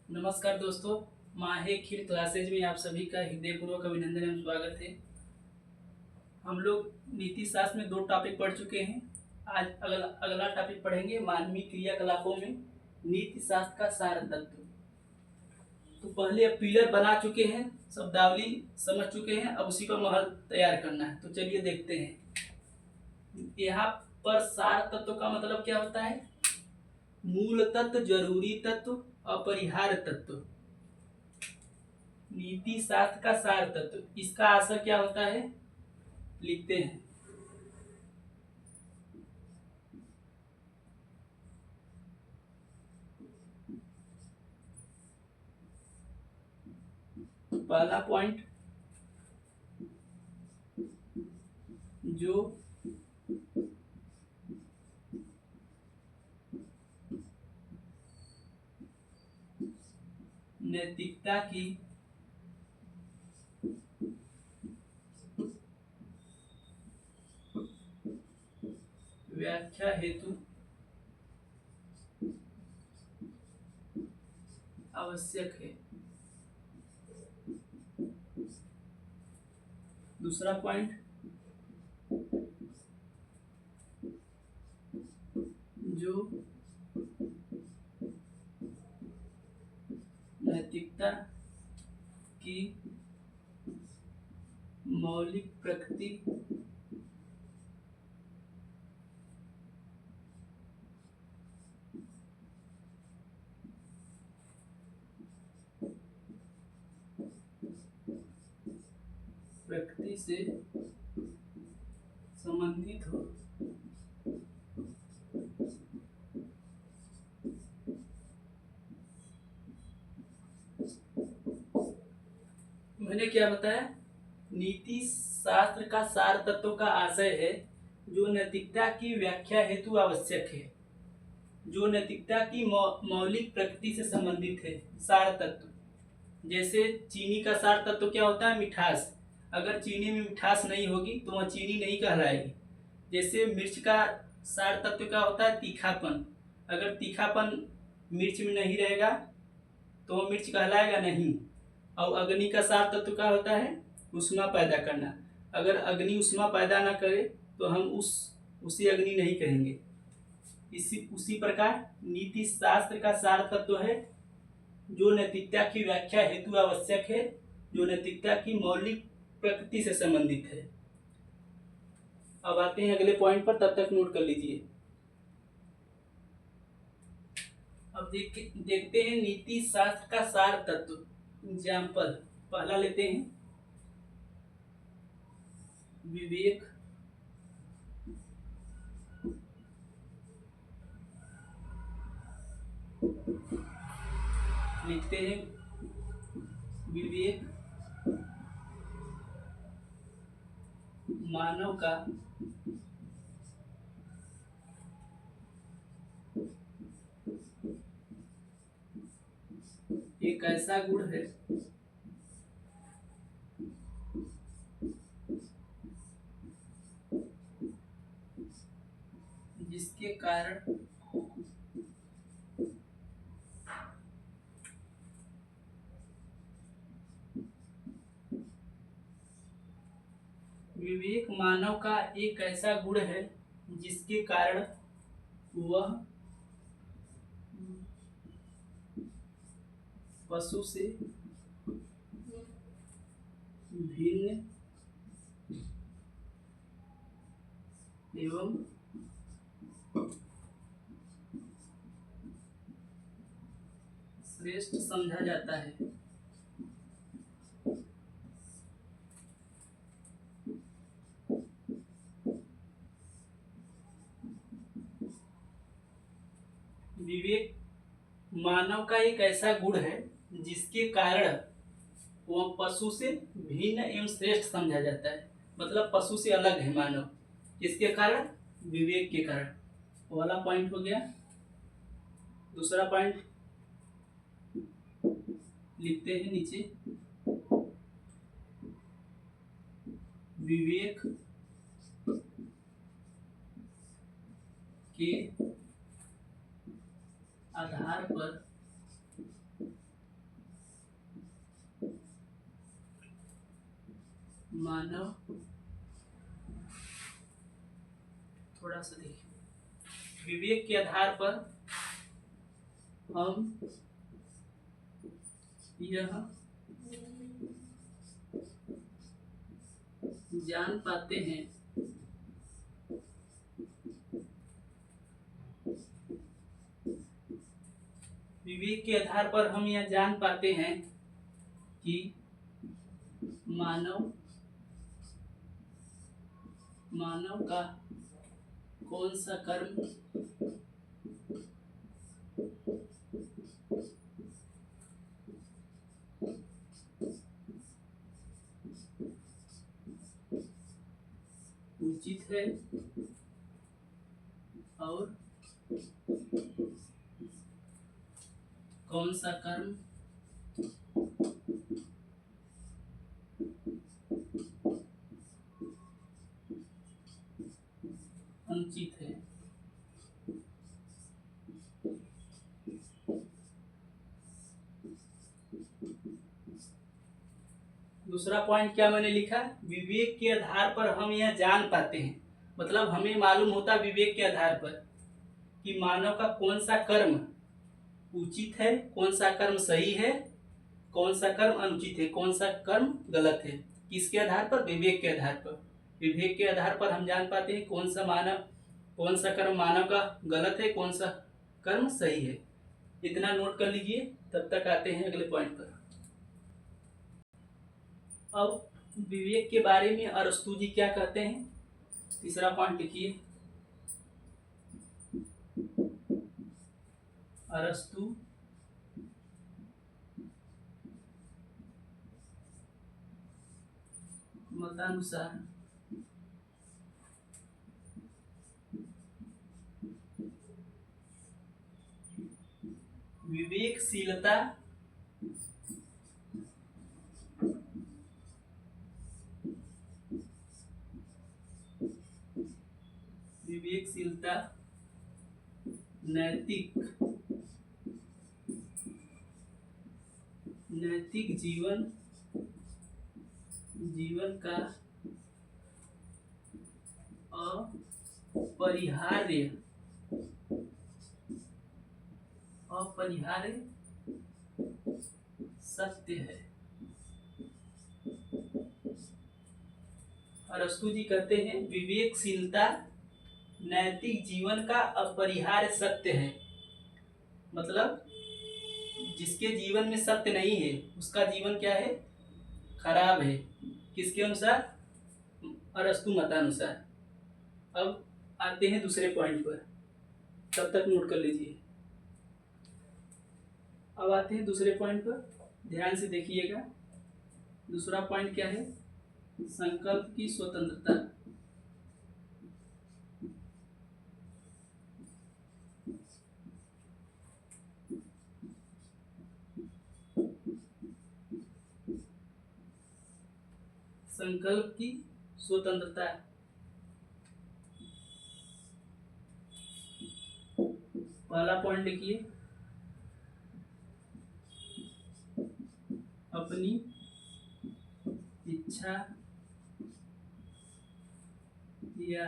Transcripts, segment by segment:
नमस्कार दोस्तों, माहे खीर क्लासेज में आप सभी का हृदयपूर्वक अभिनंदन एवं स्वागत है। हम लोग नीति शास्त्र में 2 टॉपिक पढ़ चुके हैं। आज अगला टॉपिक पढ़ेंगे मानवीय क्रियाकलापों में नीति शास्त्र का सार तत्व। तो पहले अब पिलर बना चुके हैं, शब्दावली समझ चुके हैं, अब उसी पर महल तैयार करना है। तो चलिए देखते हैं। यहाँ पर सार तत्व का मतलब क्या होता है? मूल तत्व, जरूरी तत्व, अपरिहार्य तत्व। नीति शास्त्र का सार तत्व, इसका असर क्या होता है लिखते हैं। पहला पॉइंट, जो नैतिकता की व्याख्या हेतु आवश्यक है। दूसरा पॉइंट, जो नैतिकता की मौलिक प्रकृति से संबंधित हो। मैंने क्या बताया? नीति शास्त्र का सार तत्व का आशय है जो नैतिकता की व्याख्या हेतु आवश्यक है, जो नैतिकता की मौलिक प्रकृति से संबंधित है। सार तत्व, जैसे चीनी का सार तत्व क्या होता है? मिठास। अगर चीनी में मिठास नहीं होगी तो वह चीनी नहीं कहलाएगी। जैसे मिर्च का सार तत्व क्या होता है? तीखापन। अगर तीखापन मिर्च में नहीं रहेगा तो वह मिर्च कहलाएगा नहीं। और अग्नि का सार तत्व क्या होता है? ऊष्मा पैदा करना। अगर अग्नि ऊष्मा पैदा ना करे तो हम उसे अग्नि नहीं कहेंगे। उसी प्रकार नीति शास्त्र का सार तत्व है जो नैतिकता की व्याख्या हेतु आवश्यक है, जो नैतिकता की मौलिक प्रकृति से संबंधित है। अब आते हैं अगले पॉइंट पर, तब तक नोट कर लीजिए। अब देखते हैं नीति शास्त्र का सार तत्व। एग्जाम्पल पहला लेते हैं, विवेक, लिखते हैं विवेक मानव का एक ऐसा गुण है जिसके कारण विवेक मानव का एक ऐसा गुण है जिसके कारण वह पशु से भिन्न एवं श्रेष्ठ समझा जाता है। विवेक मानव का एक ऐसा गुण है जिसके कारण वह पशु से भिन्न एवं श्रेष्ठ समझा जाता है। मतलब पशु से अलग है मानव, किसके कारण? विवेक के कारण। वाला पॉइंट हो गया। दूसरा पॉइंट लिखते हैं नीचे, विवेक के आधार पर मानव, थोड़ा सा देखिए, विवेक के आधार पर हम यह जान पाते हैं विवेक के आधार पर हम यह जान पाते हैं कि मानव का कौन सा कर्म उचित है और कौन सा कर्म अनुचित है। दूसरा पॉइंट क्या मैंने लिखा, विवेक के आधार पर हम यह जान पाते हैं, मतलब हमें मालूम होता विवेक के आधार पर कि मानव का कौन सा कर्म उचित है, कौन सा कर्म सही है, कौन सा कर्म अनुचित है, कौन सा कर्म गलत है। किसके आधार पर? विवेक के आधार पर। विवेक के आधार पर हम जान पाते हैं कौन सा कर्म मानव का गलत है, कौन सा कर्म सही है। इतना नोट कर लीजिए, तब तक आते हैं अगले पॉइंट पर। अब विवेक के बारे में अरस्तु जी क्या कहते हैं, तीसरा पॉइंट लिखिए। अरस्तु मतानुसार विवेकशीलता नैतिक जीवन का अपरिहार्य सत्य है। अरस्तु जी कहते हैं विवेकशीलता नैतिक जीवन का अपरिहार्य सत्य है। मतलब जिसके जीवन में सत्य नहीं है उसका जीवन क्या है? खराब है। किसके अनुसार? अरस्तु मतानुसार। अब आते हैं दूसरे पॉइंट पर, तब तक नोट कर लीजिए। अब आते हैं दूसरे पॉइंट पर, ध्यान से देखिएगा। दूसरा पॉइंट क्या है? संकल्प की स्वतंत्रता। संकल्प की स्वतंत्रता। पहला पॉइंट लिखिए, अपनी इच्छा या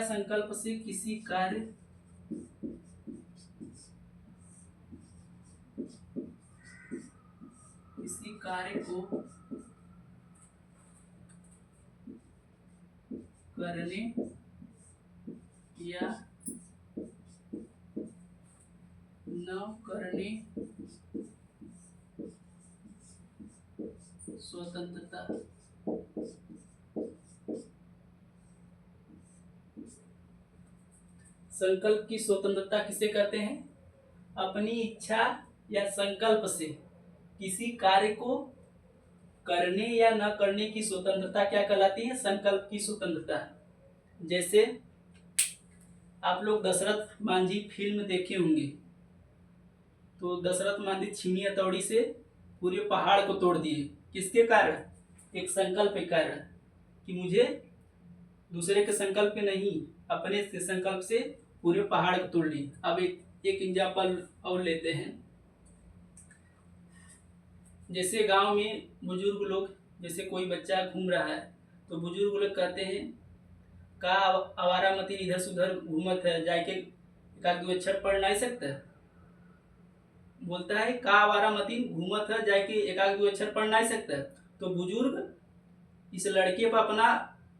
संकल्प से किसी कार्य को करने या न करने स्वतंत्रता। संकल्प की स्वतंत्रता किसे कहते हैं? अपनी इच्छा या संकल्प से किसी कार्य को करने या न करने की स्वतंत्रता क्या कहलाती है? संकल्प की स्वतंत्रता। जैसे आप लोग दशरथ मांझी फिल्म देखे होंगे, तो दशरथ मांझी छीनी हथौड़ी से पूरे पहाड़ को तोड़ दिए। किसके कारण? एक संकल्प के कारण कि मुझे दूसरे के संकल्प पे नहीं, अपने से संकल्प से पूरे पहाड़ को तोड़ ली। अब एक एग्जाम्पल और लेते हैं। जैसे गांव में बुजुर्ग लोग, जैसे कोई बच्चा घूम रहा है तो बुजुर्ग लोग कहते हैं का आवारा मतीन इधर से उधर घूमत है, जाके एक आध दो अक्षर पढ़ नहीं सकता। बोलता है का आवारा मतीन घूमत है, जाके एक आध दो अक्षर पढ़ नहीं सकता। तो बुजुर्ग इस लड़के पर अपना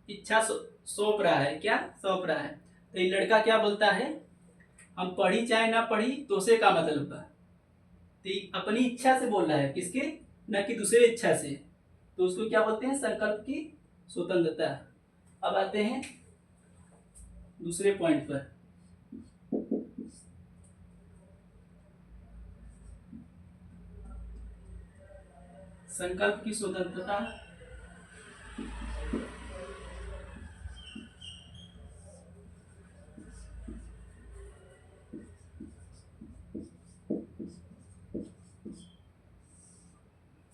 इच्छा सौंप रहा है। क्या सौंप रहा है? तो ये लड़का क्या बोलता है, हम पढ़ी चाहे ना पढ़ी तो उसे का मतलब बा। तो अपनी इच्छा से बोल रहा है, किसके, न कि दूसरे इच्छा से। तो उसको क्या बोलते हैं, संकल्प की स्वतंत्रता। अब आते हैं दूसरे पॉइंट पर। संकल्प की स्वतंत्रता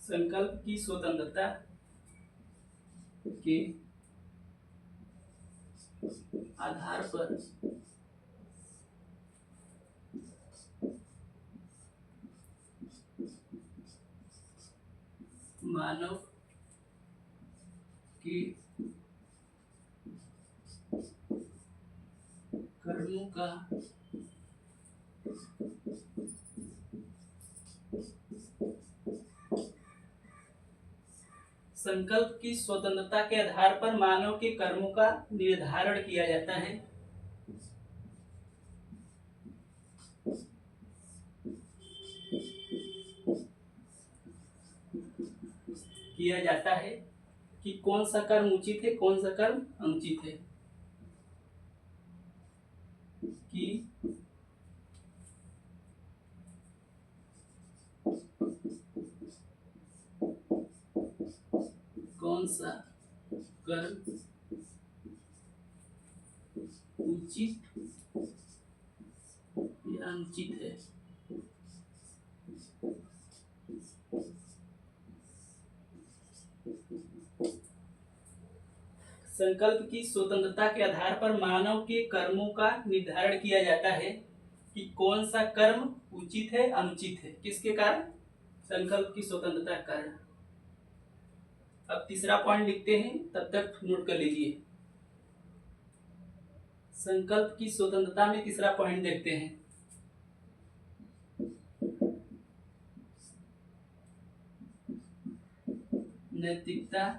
संकल्प की स्वतंत्रता के आधार पर मानव के कर्मों का संकल्प की स्वतंत्रता के आधार पर मानव के कर्मों का निर्धारण किया जाता है। किया जाता है कि कौन सा कर्म उचित है, कौन सा कर्म अनुचित है। कि कौन सा कर्म उचित या अनुचित है। संकल्प की स्वतंत्रता के आधार पर मानव के कर्मों का निर्धारण किया जाता है कि कौन सा कर्म उचित है, अनुचित है। किसके कारण? संकल्प की स्वतंत्रता के कारण। अब तीसरा पॉइंट लिखते हैं, तब तक नोट कर लीजिए। संकल्प की स्वतंत्रता में तीसरा पॉइंट देखते हैं। नैतिकता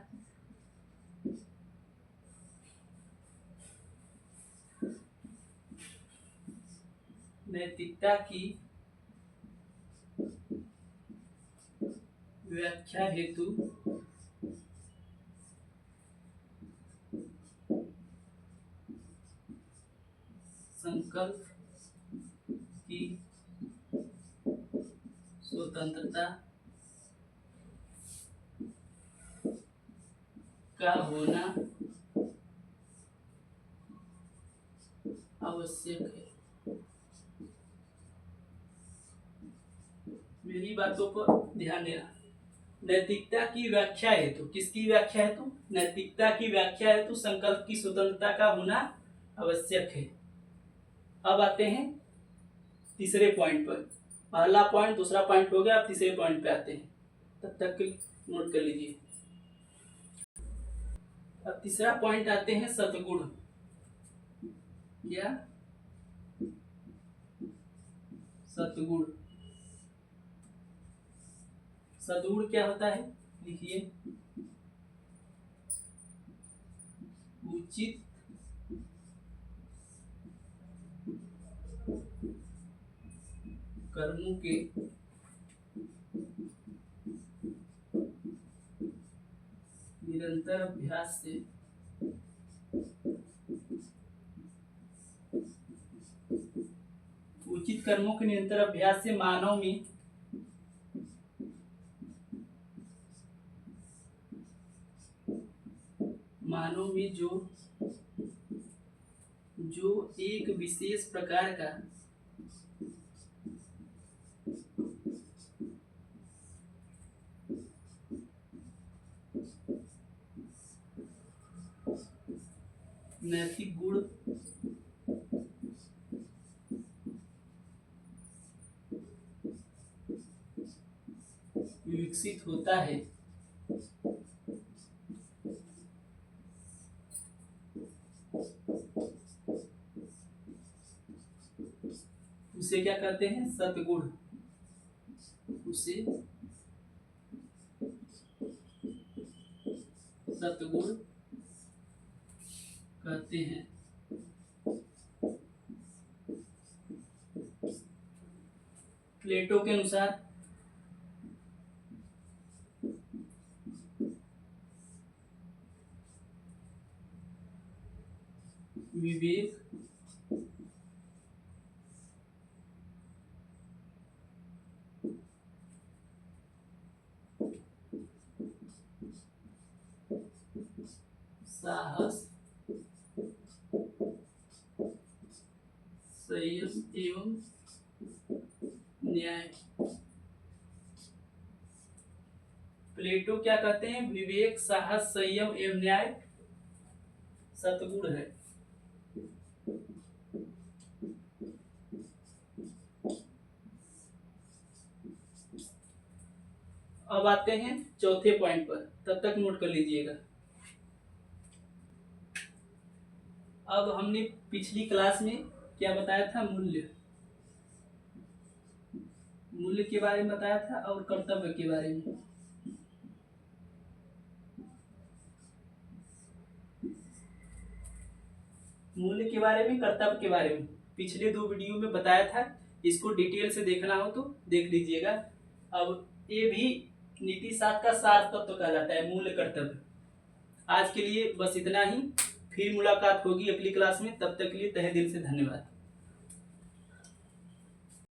नैतिकता की व्याख्या हेतु संकल्प की स्वतंत्रता का होना आवश्यक है। मेरी बातों पर ध्यान देना। नैतिकता की व्याख्या हेतु, किसकी व्याख्या हेतु? नैतिकता की व्याख्या हेतु संकल्प की स्वतंत्रता का होना आवश्यक है। अब आते हैं तीसरे पॉइंट पर। पहला पॉइंट, दूसरा पॉइंट हो गया, अब तीसरे पॉइंट पे आते हैं, तब तक नोट कर लीजिए। अब तीसरा पॉइंट आते हैं सद्गुण। क्या? सद्गुण। सद्गुण क्या होता है? लिखिए, उचित कर्मों के निरंतर अभ्यास से उचित कर्मों के निरंतर अभ्यास से मानव में जो एक विशेष प्रकार का नैतिक गुण होता है उसे क्या कहते हैं? सतगुण। उसे सतगुण कहते हैं। प्लेटो के अनुसार विवेक साहस संयम एवं न्याय। प्लेटो क्या कहते हैं? विवेक, साहस, संयम एवं न्याय सतगुण है। अब आते हैं चौथे पॉइंट पर, तब तक नोट कर लीजिएगा। अब हमने पिछली क्लास में क्या बताया था? मूल्य के बारे में बताया था और कर्तव्य के बारे में। मूल्य के बारे में, कर्तव्य के बारे में पिछले 2 वीडियो में बताया था। इसको डिटेल से देखना हो तो देख लीजिएगा। अब ये भी नीति शास्त्र का सार तत्व कहा जाता है, मूल्य कर्तव्य। आज के लिए बस इतना ही। फिर मुलाकात होगी अगली क्लास में। तब तक के लिए तहे दिल से धन्यवाद।